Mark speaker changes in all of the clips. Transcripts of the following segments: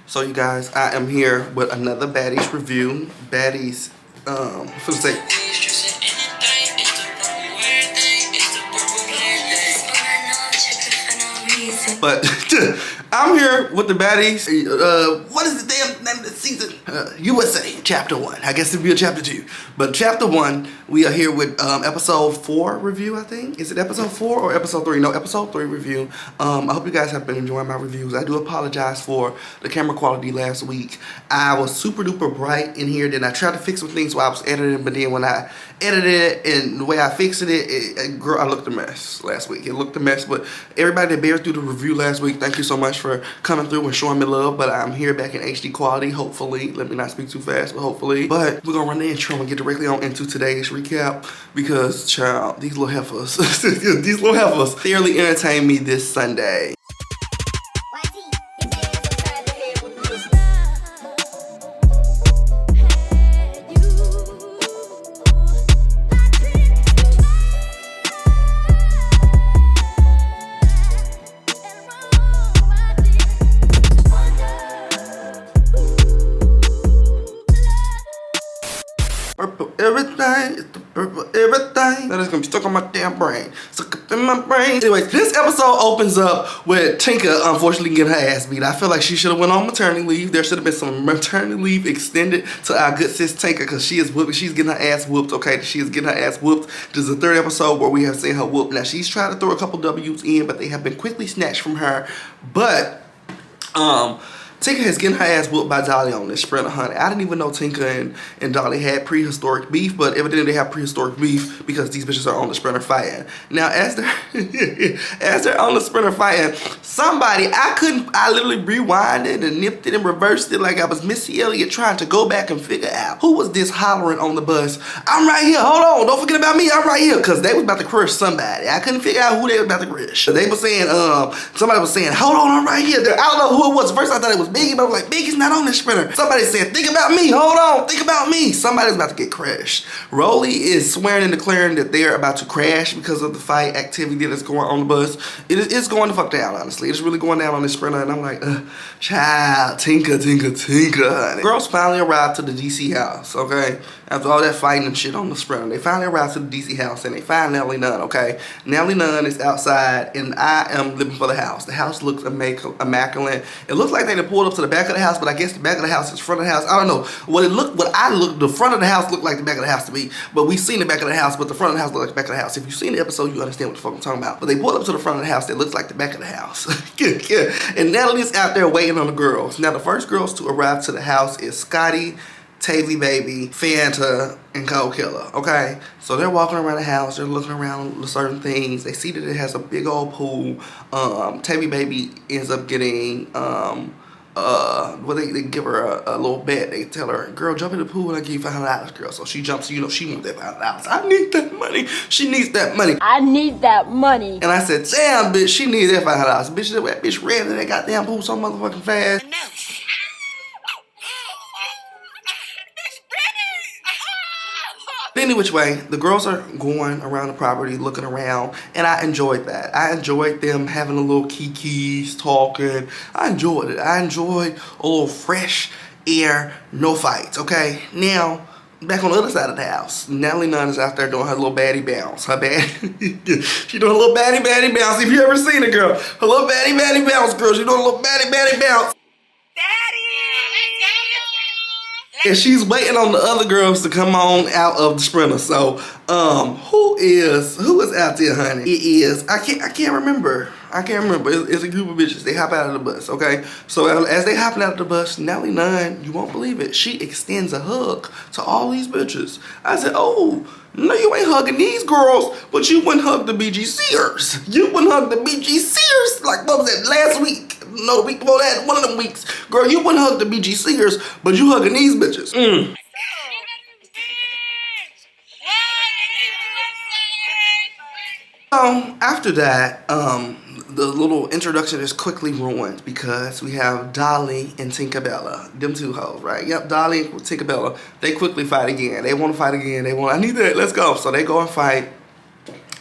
Speaker 1: So you guys, I am here with another Baddies review. Baddies, for the sake. But I'm here with the Baddies. What is the damn name of the season? USA, Chapter 1. I guess it'd be a Chapter 2. But Chapter 1, we are here with Episode 4 review, I think. Is it Episode 4 or Episode 3? No, Episode 3 review. I hope you guys have been enjoying my reviews. I do apologize for the camera quality last week. I was super duper bright in here. Then I tried to fix some things while I was editing. But then when I edited it and the way I fixed it, girl, I looked a mess last week. It looked a mess. But everybody that bared through the review last week, thank you so much for coming through and showing me love. But I'm here back in HD quality, hopefully. Let me not speak too fast, but hopefully. But we're gonna run the intro and get directly on into today's recap because, child, these little heifers, these little heifers thoroughly entertained me this Sunday. Purple everything, it's the purple everything that is gonna be stuck on my damn brain, stuck up in my brain. Anyway, this episode opens up with Tinka unfortunately getting her ass beat. I feel like she should have went on maternity leave. There should have been some maternity leave extended to our good sis Tinka because she is whooping. She's getting her ass whooped. Okay, she is getting her ass whooped. This is the third episode where we have seen her whoop. Now she's trying to throw a couple W's in, but they have been quickly snatched from her. But Tinka has getting her ass whooped by Dolly on this sprinter, honey. I didn't even know Tinka and Dolly had prehistoric beef, but evidently they have prehistoric beef because these bitches are on the sprinter fighting. Now, as they're on the sprinter fighting, I literally rewinded and nipped it and reversed it like I was Missy Elliott trying to go back and figure out who was this hollering on the bus. I'm right here, hold on, don't forget about me, I'm right here. Because they was about to crush somebody. I couldn't figure out who they was about to crush. They were saying, somebody was saying, hold on, I'm right here. I don't know who it was. First I thought it was Biggie, but I was like, Biggie's not on this sprinter. Somebody said, think about me, hold on, think about me. Somebody's about to get crashed. Rolly is swearing and declaring that they're about to crash because of the fight activity that's going on the bus. It's going to fuck down, honestly. It's really going down on this sprinter, and I'm like, child, Tinka. Girls finally arrived to the DC house, okay? After all that fighting and shit on the sprinter, they finally arrived to the DC house, and they find Natalie Nunn, okay? Natalie Nunn is outside, and I am living for the house. The house looks immaculate. It looks like they pulled up to the back of the house, but I guess the back of the house is front of the house. I don't know. The front of the house looked like the back of the house to me, but we've seen the back of the house, but the front of the house looked like the back of the house. If you've seen the episode, you understand what the fuck I'm talking about. But they pulled up to the front of the house that looks like the back of the house. Yeah. And Natalie's out there waiting on the girls. Now, the first girls to arrive to the house is Scotty, Tavy Baby, Fanta, and Cold Killer, okay? So they're walking around the house, they're looking around certain things. They see that it has a big old pool. Tavy Baby ends up getting, they give her a little bet. They tell her, girl, jump in the pool and I'll give you $500, girl. So she jumps, you know, she wants that $500. I need that money. She needs that money.
Speaker 2: I need that money.
Speaker 1: And I said, damn, bitch, she needs that $500. Bitch, that bitch ran to that goddamn pool so motherfucking fast. Any which way, the girls are going around the property, looking around, and I enjoyed that. I enjoyed them having a little kikis, talking. I enjoyed it. I enjoyed a little fresh air, no fights, okay? Now, back on the other side of the house, Natalie Nunn is out there doing her little baddie bounce. She doing a little baddie bounce. If you ever seen a girl, her little baddie bounce, girl. She doing a little baddie bounce. And she's waiting on the other girls to come on out of the sprinter. So, who is out there, honey? It is, I can't remember. It's a group of bitches. They hop out of the bus, okay? So as they hopping out of the bus, Natalie Nunn, you won't believe it, she extends a hug to all these bitches. I said, oh, no, you ain't hugging these girls, but you wouldn't hug the BG Sears. You wouldn't hug the BG Sears. Like, what was that, last week? No, the week before that, one of them weeks. Girl, you wouldn't hug the BG Sears, but you hugging these bitches. So, after that, the little introduction is quickly ruined because we have Dolly and Tinkerbella, them two hoes, right? Yep, Dolly and Tinkerbella, they quickly fight again. They want to fight again. I need that, let's go. So they go and fight.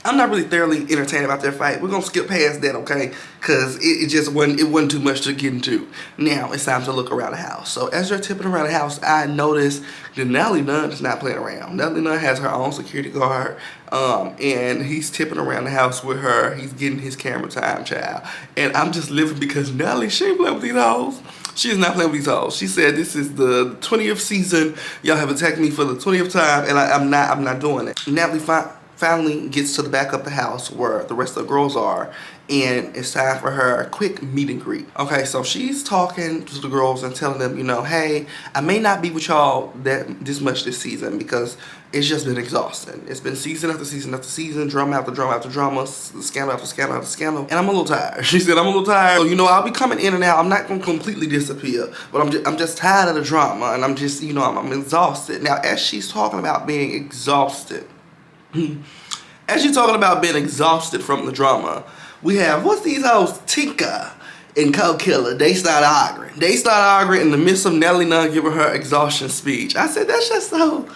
Speaker 1: I'm not really thoroughly entertained about their fight. We're gonna skip past that, okay? Cause it just wasn't too much to get into. Now it's time to look around the house. So as they're tipping around the house, I noticed that Natalie Nunn is not playing around. Natalie Nunn has her own security guard, and he's tipping around the house with her. He's getting his camera time, child. And I'm just living because Natalie, she ain't playing with these hoes. She is not playing with these hoes. She said this is the 20th season. Y'all have attacked me for the 20th time, and I'm not doing it. Natalie finally gets to the back of the house where the rest of the girls are, and it's time for her quick meet and greet. Okay, so she's talking to the girls and telling them, you know, hey, I may not be with y'all this much this season because it's just been exhausting. It's been season after season after season, drama after drama after drama, scandal after scandal after scandal, and I'm a little tired. She said, I'm a little tired. So, you know, I'll be coming in and out. I'm not gonna completely disappear, but I'm just tired of the drama, and I'm just, you know, I'm exhausted. Now, as she's talking about being exhausted, as you're talking about being exhausted from the drama, we have, what's these hoes? Tinka and Cold Killer. They start arguing. They start arguing in the midst of Natalie Nunn giving her exhaustion speech. I said, that's just so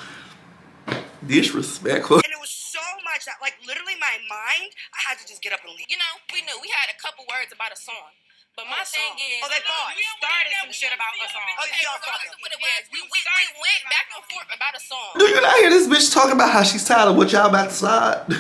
Speaker 1: disrespectful.
Speaker 2: And it was so much that, like, literally my mind, I had to just get up and leave.
Speaker 3: You know, we knew we had a couple words about a song. But my thing is,
Speaker 2: oh, they fought.
Speaker 3: We started some shit about a song.
Speaker 2: Oh,
Speaker 3: Okay,
Speaker 2: y'all
Speaker 3: regardless
Speaker 2: fought.
Speaker 3: of what it was, we went back and forth about a song.
Speaker 1: Do you not hear this bitch talking about how she's tired of what y'all about to start?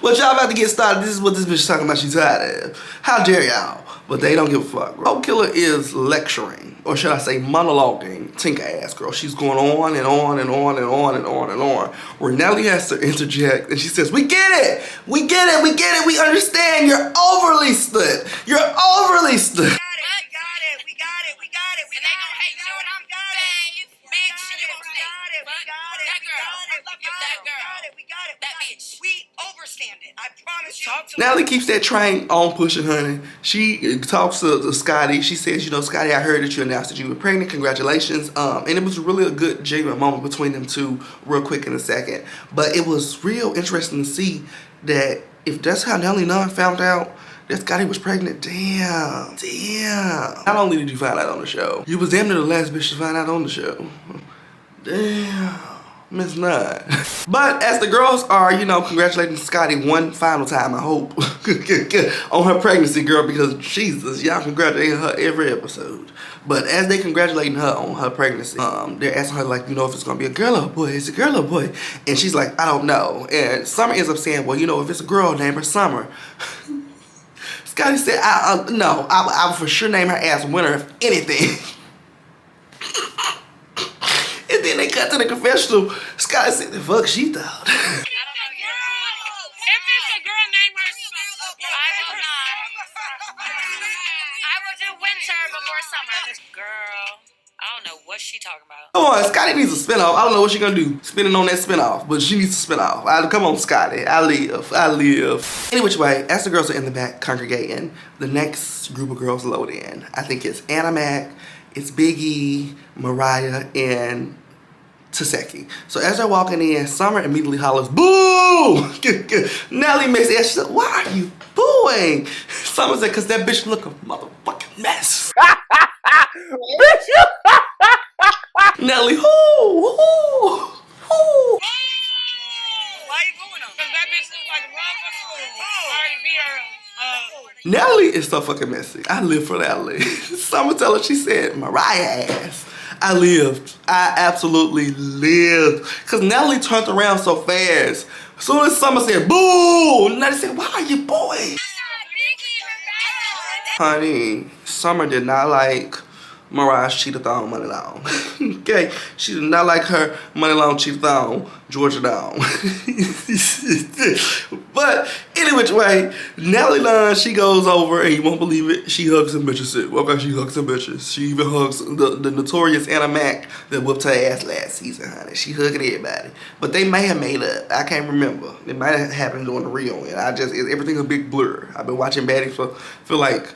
Speaker 1: What y'all about to get started, this is what this bitch is talking about she's tired of. How dare y'all? But they don't give a fuck. Cold Killer is lecturing, or should I say monologuing, Tinka ass girl. She's going on and on and on and on and on and on. Where Natalie has to interject and she says, we get it! We get it! We get it! We understand! You're overly stood! You're overly stood!
Speaker 2: We got it.
Speaker 3: And they gonna hate you and I'm fave, bitch, you gon' say. That girl, I love you, that girl.
Speaker 2: We got it.
Speaker 3: That bitch.
Speaker 2: We overstand it. I promise you.
Speaker 1: Natalie keeps that train on pushing, honey. She talks to Scotty. She says, you know, Scotty, I heard that you announced that you were pregnant. Congratulations. And it was really a good, genuine moment between them two real quick in a second. But it was real interesting to see that if that's how Natalie Nunn found out that Scotty was pregnant, damn. Not only did you find out on the show, you was damn near the last bitch to find out on the show. Damn. Miss Nunn. But as the girls are, you know, congratulating Scotty one final time, I hope, on her pregnancy, girl, because Jesus, y'all congratulating her every episode. But as they congratulating her on her pregnancy, they're asking her, like, you know, if it's gonna be a girl or a boy. It's a girl or a boy. And she's like, I don't know. And Summer ends up saying, well, you know, if it's a girl, name her Summer. Scotty said, no, I would for sure name her ass Winter if anything. And then they cut to the confessional. Scotty said, the fuck she thought.
Speaker 3: If it's a girl, name her. I will not. I will do winter before summer. Girl, I don't know what she talking about.
Speaker 1: Come on, Scotty needs a spinoff. I don't know what she gonna do spinning on that spinoff, but she needs a spinoff. Come on, Scotty. I live. Any which way, as the girls are in the back congregating, the next group of girls load in. I think it's Anna Mac, it's Biggie, Mariah, and Taseki. So as they're walking in, Summer immediately hollers, boo! Nelly makes it. She said, why are you booing? Summer said, cause that bitch look a motherfucking mess. Nelly, who?
Speaker 2: Why you booing him?
Speaker 3: Cause that bitch looks like a motherfucker. Already be her.
Speaker 1: Nelly is so fucking messy. I live for Natalie. Summer tell her, she said, Mariah ass. I lived. I absolutely lived. Cause Natalie turned around so fast. As soon as Summer said, boo! Natalie said, why are you booing? Honey, Summer did not like Mariah's cheat-a-thon money long. Okay? She did not like her money long cheat-a-thon Georgia down. But any which way, Natalie Nunn, she goes over and you won't believe it, she hugs some bitches too. Okay, she hugs some bitches. She even hugs the notorious Anna Mac that whooped her ass last season, honey. She hugging everybody. But they may have made up. I can't remember. It might have happened during the reunion. Everything's a big blur. I've been watching Baddies for feel like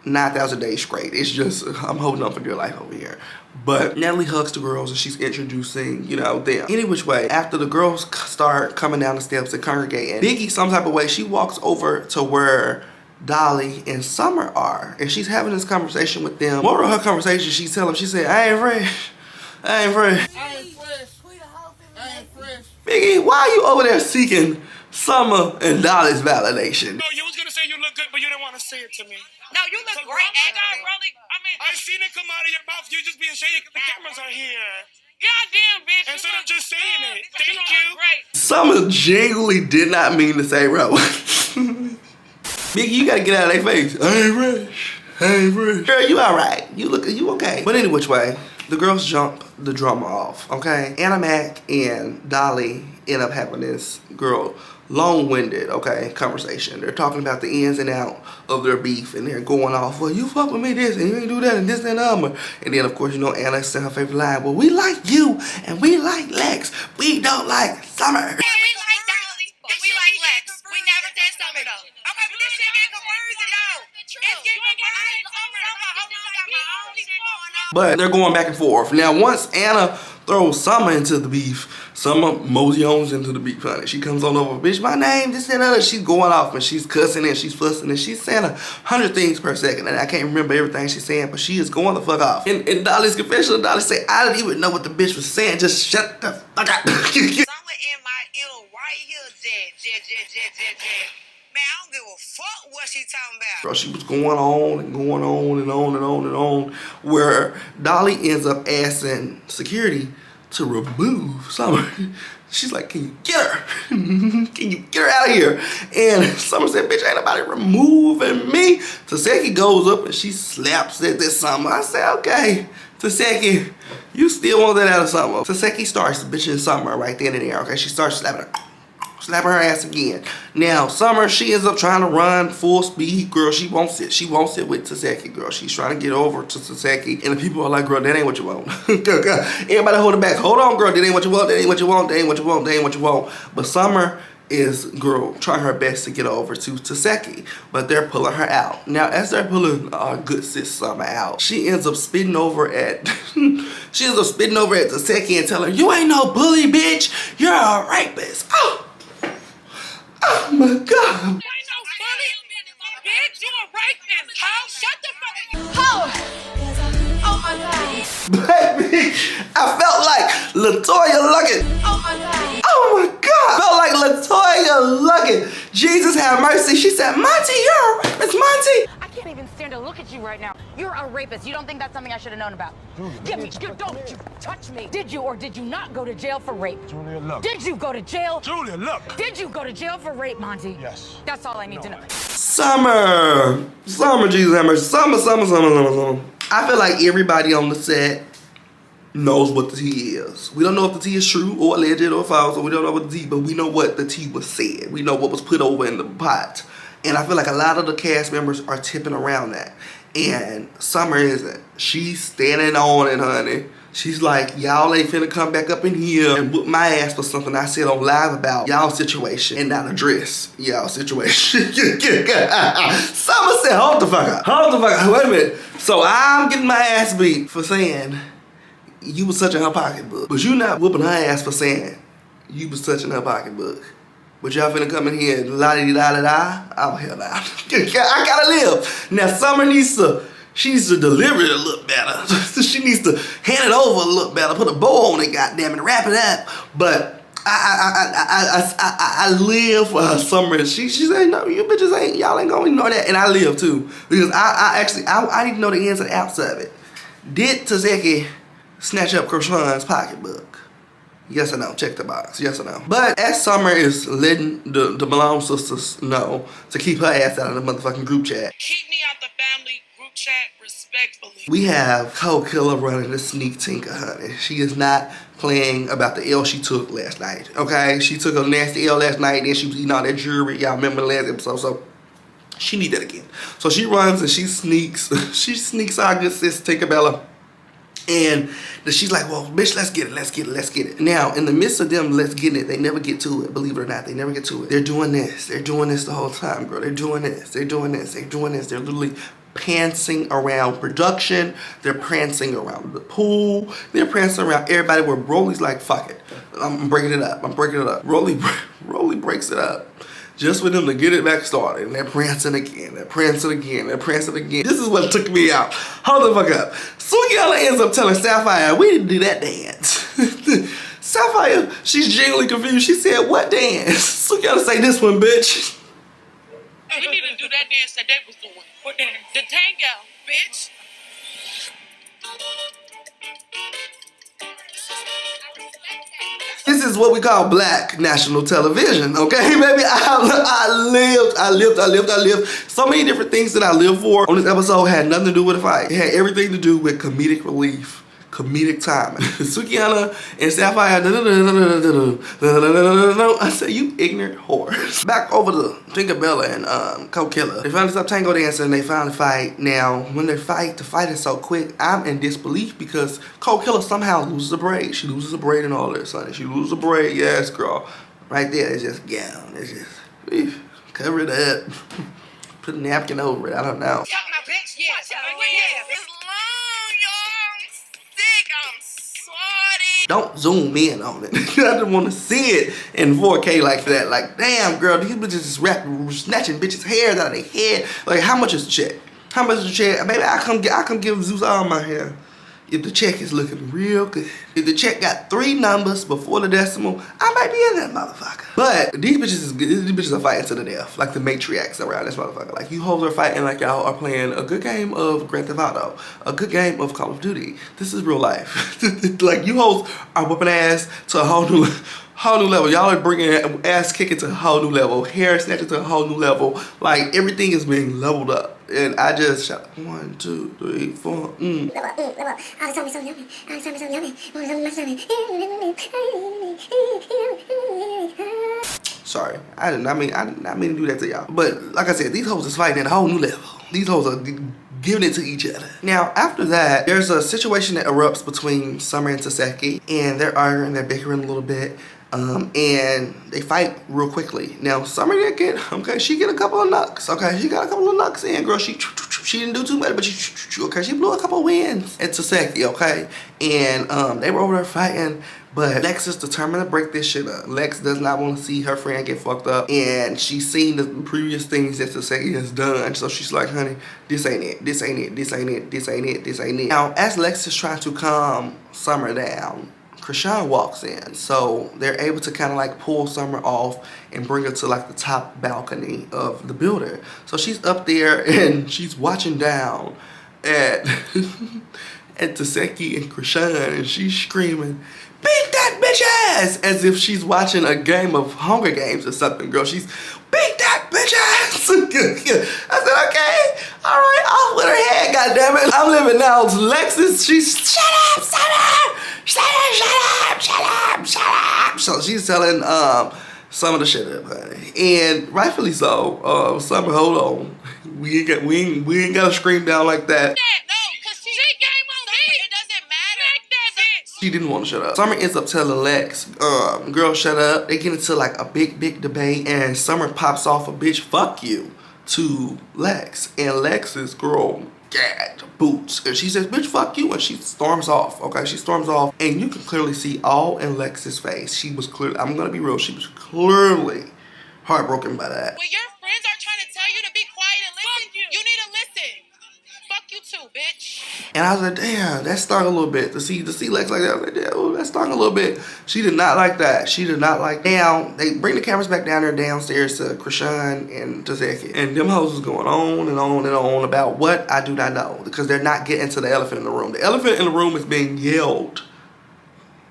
Speaker 1: 9,000 days straight. It's just, I'm holding on for dear life over here. But Natalie hugs the girls and she's introducing, you know, them. Any which way, after the girls start coming down the steps and congregating, Biggie, some type of way, she walks over to where Dolly and Summer are. And she's having this conversation with them. More of her conversation, she's telling them, she said, I ain't fresh. I ain't fresh. Biggie, why are you over there seeking Summer and Dolly's validation.
Speaker 4: No, you was gonna say you look good, but you didn't want to say it to me.
Speaker 3: No, you look great. And I really,
Speaker 4: I seen it come out of your mouth. You just being shady because the cameras are here.
Speaker 3: goddamn bitch.
Speaker 4: Instead of just saying it. Thank you.
Speaker 3: Great.
Speaker 1: Summer genuinely did not mean to say bro. Biggie, you gotta get out of their face. I ain't rich. Girl, you alright. You okay. But any which way, the girls jump the drama off, okay? Anna Mac and Dolly end up having this long-winded, okay, conversation. They're talking about the ins and out of their beef, and they're going off, well, you fuck with me this, and you ain't do that, and this, and the other. And then, of course, you know, Anna said her favorite line, well, we like you, and we like Lex. We don't like Summer.
Speaker 2: Yeah, we like Dolly, and we like Lex. We never said Summer though. Okay, but this shit getting conversion though. It's getting conversion.
Speaker 1: But they're going back and forth. Now, once Anna throws Summer into the beef, Summer moseys into the beef, honey. She comes on over, bitch, my name, this and other. She's going off and she's cussing and she's fussing and she's saying 100 things per second. And I can't remember everything she's saying, but she is going the fuck off. In Dolly's confession, Dolly said, I didn't even know what the bitch was saying. Just shut the fuck up.
Speaker 2: Somewhere in my ear right here, Jet. Man, I don't give a fuck what she talking about.
Speaker 1: Bro, she was going on and going on and on and on and on, where Dolly ends up asking security to remove Summer. She's like, can you get her? Can you get her out of here? And Summer said, bitch, ain't nobody removing me. Taseki goes up and she slaps at this Summer. I said, okay, Taseki, you still want that out of Summer. Taseki starts bitching Summer right then and there, okay? She starts slapping her ass again. Now, Summer, she ends up trying to run full speed. Girl, she won't sit. She won't sit with Taseki, girl. She's trying to get over to Taseki. And the people are like, girl, that ain't what you want. Everybody hold it back. Hold on, girl. That ain't what you want. That ain't what you want. That ain't what you want. That ain't what you want. But Summer is, girl, trying her best to get over to Taseki. But they're pulling her out. Now, as they're pulling our good sis Summer out, she ends up spitting over at Taseki and telling her, you ain't no bully, bitch. You're a rapist. Oh my God.
Speaker 3: You ain't no bully, bitch. You a rapist. How? Shut the fuck up.
Speaker 2: Oh my God.
Speaker 1: Baby, I felt like LaToya Luckett.
Speaker 2: Oh my God.
Speaker 1: Oh my God. Felt like LaToya Luckett. Jesus have mercy. She said, Monty, you're a rapist, Monty.
Speaker 5: I can't even stand to look at you right now. You're a rapist. You don't think that's something I should have known about? Give me, don't you touch me. Did you or did you not go to jail for rape?
Speaker 4: Julia, look.
Speaker 5: Did you go to jail?
Speaker 4: Julia, look.
Speaker 5: Did you go to jail for rape, Monty?
Speaker 4: Yes.
Speaker 5: That's all I need to know.
Speaker 1: Summer, Jesus have mercy. Summer. I feel like everybody on the set knows what the tea is. We don't know if the tea is true or alleged or false, or we don't know what the tea, but we know what the tea was said. We know what was put over in the pot. And I feel like a lot of the cast members are tipping around that. And Summer isn't. She's standing on it, honey. She's like, y'all ain't finna come back up in here and whoop my ass for something I said on live about y'all situation and not address y'all situation. Summer said, hold the fuck up. Hold the fuck up. Wait a minute. So I'm getting my ass beat for saying you was touching her pocketbook. But you not whooping her ass for saying you was touching her pocketbook. But y'all finna come in here and la-di-da-da-da? Oh, hell nah. I gotta live. Now, Summer needs to deliver it a little better. She needs to hand it over a little better. Put a bow on it, goddammit, wrap it up. But I live for her Summer. She said, no, you bitches ain't, y'all ain't gonna ignore that. And I live too. Because I need to know the ins and outs of it. Did Taseki snatch up Krishan's pocketbook? Yes or no? Check the box. Yes or no? But as Summer is letting the Malone sisters know to keep her ass out of the motherfucking group chat.
Speaker 3: Keep me out the family group chat respectfully.
Speaker 1: We have Cold Killer running the sneak Tinka, honey. She is not playing about the L she took last night, okay? She took a nasty L last night, and then she was eating all that jewelry. Y'all remember the last episode, so she need that again. So she runs and she sneaks. She sneaks our good sis Tinkerbella. And she's like, well, bitch, let's get it. Now, in the midst of them, let's get it, they never get to it. Believe it or not, they never get to it. They're doing this the whole time, girl. They're doing this. They're literally prancing around production. They're prancing around the pool. They're prancing around everybody where Broly's like, fuck it. I'm breaking it up. Broly breaks it up. Just for them to get it back started. And they're prancing again. This is what took me out. Hold the fuck up. Sugiala ends up telling Sapphire, we didn't do that dance. Sapphire, she's genuinely confused. She said, what dance? So you gotta say this one, bitch.
Speaker 3: We need to do that dance that they was doing. What dance? The tango, bitch.
Speaker 1: This is what we call black national television, okay, baby? I lived. So many different things that I live for on this episode had nothing to do with a fight. It had everything to do with comedic relief, comedic timing. Sukiana and Sapphire, I said, you ignorant whore. Back over to Tinka and Cold Killer. They finally stop tango dancing and they finally fight. Now, when they fight, the fight is so quick, I'm in disbelief because Cold Killer somehow loses a braid. She loses a braid and all that, sonny. She loses a braid, yes, girl. Right there, it's just gown. It's just, cover it up. Put a napkin over it, I don't know.
Speaker 2: Fuck my bitch, yes.
Speaker 3: It's long, y'all. I'm sick. I'm sorry.
Speaker 1: Don't zoom in on it. I just want to see it in 4K like that. Like, damn, girl, these bitches is snatching bitches' hairs out of their head. Like, how much is the check? How much is the check? Baby, I come give Zeus all my hair. If the check is looking real good. If the check got 3 numbers before the decimal, I might be in that motherfucker. But these bitches are fighting to the death. Like the matriarchs around this motherfucker. Like you hoes are fighting like y'all are playing a good game of Grand Theft Auto. A good game of Call of Duty. This is real life. Like you hoes are whooping ass to a whole new level. Y'all are bringing ass kicking to a whole new level. Hair snatching to a whole new level. Like everything is being leveled up. And I just shot 1, 2, 3, 4.
Speaker 6: All the time so yummy. All the time so yummy.
Speaker 1: Sorry, I did not mean to do that to y'all. But like I said, these hoes is fighting at a whole new level. These hoes are giving it to each other. Now, after that, there's a situation that erupts between Summer and Taseki, and they're arguing, they're bickering a little bit. And they fight real quickly. Now, Summer did get, okay, she get a couple of knocks, okay? She got a couple of knocks in, girl. She didn't do too much, but she blew a couple of wins at Taseki, okay? And they were over there fighting, but Lex is determined to break this shit up. Lex does not want to see her friend get fucked up, and she's seen the previous things that Taseki has done, so she's like, honey, this ain't it, this ain't it, this ain't it, this ain't it, this ain't it. Now, as Lex is trying to calm Summer down, Krishan walks in, so they're able to kind of like pull Summer off and bring her to like the top balcony of the building. So she's up there and she's watching down at at Taseki and Krishan, and she's screaming, "Beat that bitch ass!" as if she's watching a game of Hunger Games or something, girl. She's, "Beat that bitch ass!" I said, okay, all right, off with her head, goddammit. I'm living now. Lexus, she's, shut up, Summer! Shut up. So she's telling Summer to shut up, honey. And rightfully so. Summer, hold on. We ain't gotta scream down like that.
Speaker 3: No, because she came on me. It doesn't matter. Like that bitch.
Speaker 1: She didn't want to shut up. Summer ends up telling Lex, girl, shut up. They get into like a big debate, and Summer pops off a bitch, fuck you, to Lex. And Lex is, girl, gad, boots. And she says, bitch, fuck you. And she storms off, okay? She storms off. And you can clearly see all in Lex's face. She was clearly, I'm gonna be real, she was clearly heartbroken by that.
Speaker 3: When your friends are trying to tell you to be quiet and listen, you need to listen. Fuck you too, bitch.
Speaker 1: And I was like, damn, that stung a little bit. To see Lex like that, I was like, damn, oh, that stung a little bit. She did not like that. She did not like. Now, they bring the cameras back down there downstairs to Krishan and Taseki. And them hoes is going on and on and on about what I do not know. Because they're not getting to the elephant in the room. The elephant in the room is being yelled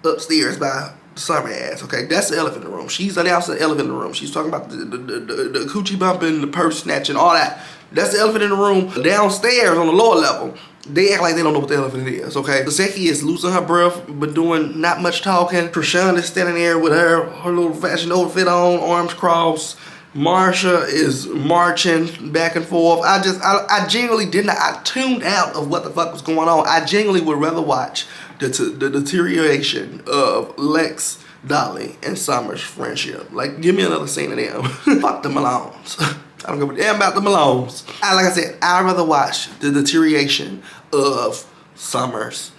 Speaker 1: upstairs by Summer ass, okay? That's the elephant in the room. She's announced the elephant in the room. She's talking about the coochie bumping, the purse snatching, all that. That's the elephant in the room. Downstairs on the lower level, they act like they don't know what the elephant is, okay? Taseki is losing her breath, but doing not much talking. Krishan is standing there with her little fashion outfit on, arms crossed. Marsha is marching back and forth. I genuinely did not, I tuned out of what the fuck was going on. I genuinely would rather watch the deterioration of Lex, Dolly, and Summer's friendship. Like, give me another scene of them. Fuck the Malones. I don't give a damn about the Malones. Like I said, I'd rather watch the deterioration of Summer's,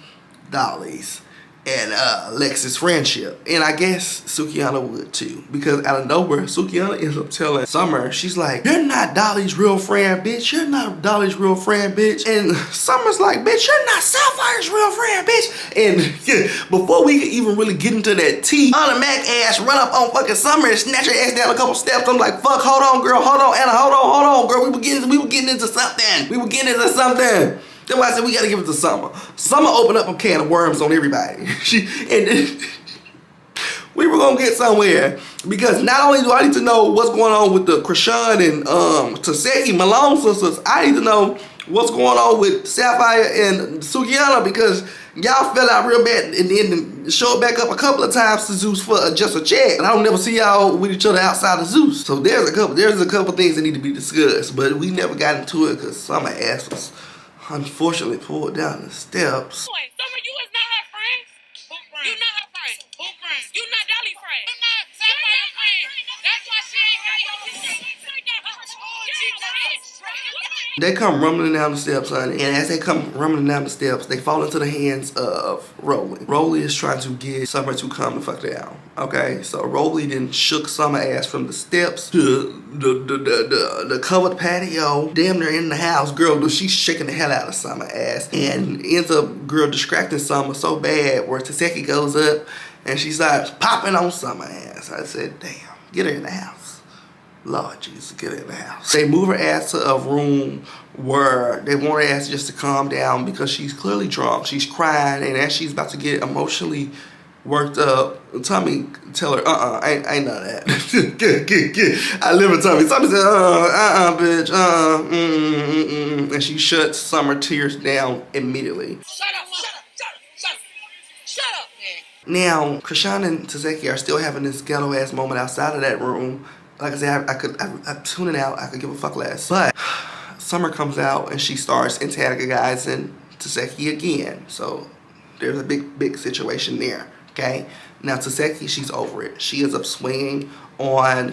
Speaker 1: Dolly's, and Lex's friendship. And I guess Sukihana would too. Because out of nowhere, Sukihana ends up telling Summer, she's like, you're not Dolly's real friend, bitch. You're not Dolly's real friend, bitch. And Summer's like, bitch, you're not Sapphire's real friend, bitch. And before we could even really get into that tea, Anna Mac ass run up on fucking Summer and snatch her ass down a couple steps. I'm like, fuck, hold on, girl. Hold on, Anna. Hold on, girl. We were getting into something. That's why I said we gotta give it to Summer. Summer opened up a can of worms on everybody. We were gonna get somewhere because not only do I need to know what's going on with the Krishan and Taseki Malone sisters, I need to know what's going on with Sapphire and Sukihana because y'all fell out real bad and then showed back up a couple of times to Zeus for just a check. And I don't never see y'all with each other outside of Zeus. So there's a couple things that need to be discussed, but we never got into it because Summer ass was unfortunately pulled down the steps.
Speaker 3: Summer, you is not her friend. Who friend? You not her friend. Who friend? You not Dolly friend. You not Sapphire friend. That's why she ain't got your
Speaker 1: They come rumbling down the steps, honey. And as they come rumbling down the steps, they fall into the hands of Rolly. Rolly is trying to get Summer to come the fuck down. Okay? So Rolly then shook Summer ass from the steps to the covered patio. Damn near in the house. Girl, she's shaking the hell out of Summer ass. And ends up, girl, distracting Summer so bad where Taseki goes up and she starts popping on Summer ass. I said, damn, get her in the house. Lord Jesus, get her in the house. They move her ass to a room where they want her ass just to calm down because she's clearly drunk. She's crying, and as she's about to get emotionally worked up, Tommy tell her, ain't none of that. I live with Tommy. Tommy said, bitch, and she shuts Summer tears down immediately.
Speaker 2: Shut up, man.
Speaker 1: Now, Krishan and Taseki are still having this ghetto ass moment outside of that room. Like I said, I'm tuning out. I could give a fuck less. But Summer comes out and she starts antagonizing Taseki again. So there's a big situation there. Okay. Now Taseki, she's over it. She ends up swinging on,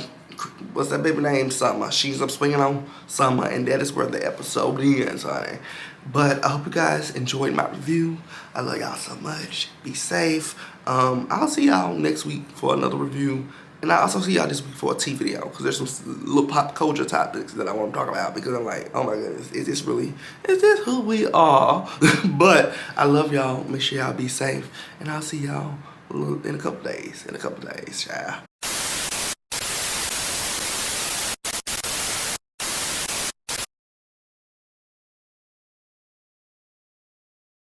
Speaker 1: what's that baby name? Summer. She ends up swinging on Summer, and that is where the episode ends, honey. But I hope you guys enjoyed my review. I love y'all so much. Be safe. I'll see y'all next week for another review. And I also see y'all this week for a tea video because there's some little pop culture topics that I want to talk about because I'm like, oh my goodness, is this who we are? But I love y'all. Make sure y'all be safe. And I'll see y'all in a couple days. Child.